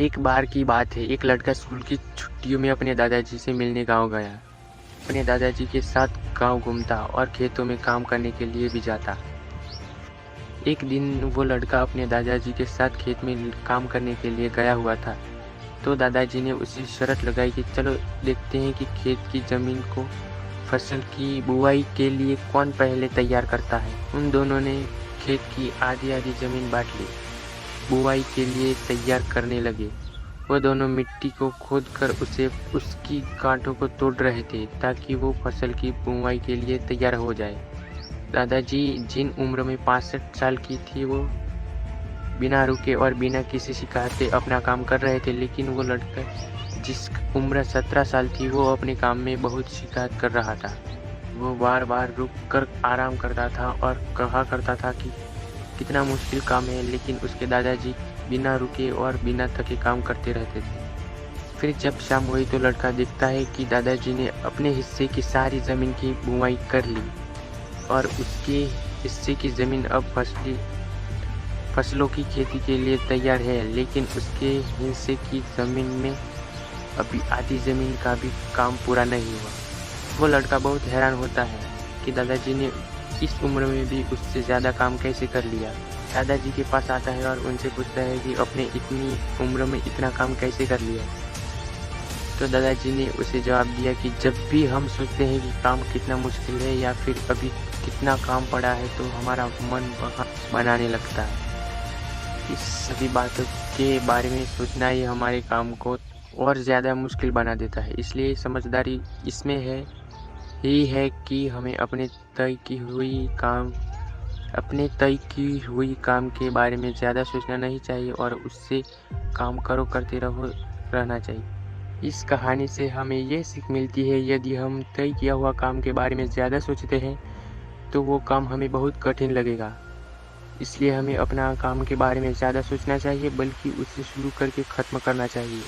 एक बार की बात है, एक लड़का स्कूल की छुट्टियों में अपने दादाजी से मिलने गांव गया। अपने दादाजी के साथ गांव घूमता और खेतों में काम करने के लिए भी जाता। एक दिन वो लड़का अपने दादाजी के साथ खेत में काम करने के लिए गया हुआ था। तो दादाजी ने उसे शर्त लगाई कि चलो देखते हैं कि खेत की जमीन को फसल की बुआई के लिए कौन पहले तैयार करता है। उन दोनों ने खेत की आधी आधी जमीन बांट ली। बुआई के लिए तैयार करने लगे। वो दोनों मिट्टी को खोदकर उसकी गांठों को तोड़ रहे थे ताकि वो फसल की बुवाई के लिए तैयार हो जाए। दादाजी जिन उम्र में 65 साल की थी, वो बिना रुके और बिना किसी शिकायत के अपना काम कर रहे थे, लेकिन वो लड़का जिस उम्र 17 साल थी, वो अपने काम में बहुत शिकायत कर रहा था। वो बार बार रुक कर आराम करता था और कहा करता था कि कितना मुश्किल काम है, लेकिन उसके दादाजी बिना रुके और बिना थके काम करते रहते थे। फिर जब शाम हुई तो लड़का देखता है कि दादाजी ने अपने हिस्से की सारी ज़मीन की बुवाई कर ली और उसके हिस्से की ज़मीन अब फसलों की खेती के लिए तैयार है, लेकिन उसके हिस्से की ज़मीन में अभी आधी ज़मीन का भी काम पूरा नहीं हुआ। वो लड़का बहुत हैरान होता है कि दादाजी ने इस उम्र में भी उससे ज़्यादा काम कैसे कर लिया। दादाजी के पास आता है और उनसे पूछता है कि अपने इतनी उम्र में इतना काम कैसे कर लिया। तो दादाजी ने उसे जवाब दिया कि जब भी हम सोचते हैं कि काम कितना मुश्किल है या फिर अभी कितना काम पड़ा है, तो हमारा मन वहाँ बनाने लगता है। इस सभी बातों के बारे में सोचना ही हमारे काम को और ज़्यादा मुश्किल बना देता है। इसलिए समझदारी इसमें ही है कि हमें अपने तय की हुई काम के बारे में ज़्यादा सोचना नहीं चाहिए और उससे काम करते रहना चाहिए। इस कहानी से हमें ये सीख मिलती है, यदि हम तय किया हुआ काम के बारे में ज़्यादा सोचते हैं तो वो काम हमें बहुत कठिन लगेगा। इसलिए हमें अपना काम के बारे में ज़्यादा सोचना चाहिए, बल्कि उसे शुरू करके ख़त्म करना चाहिए।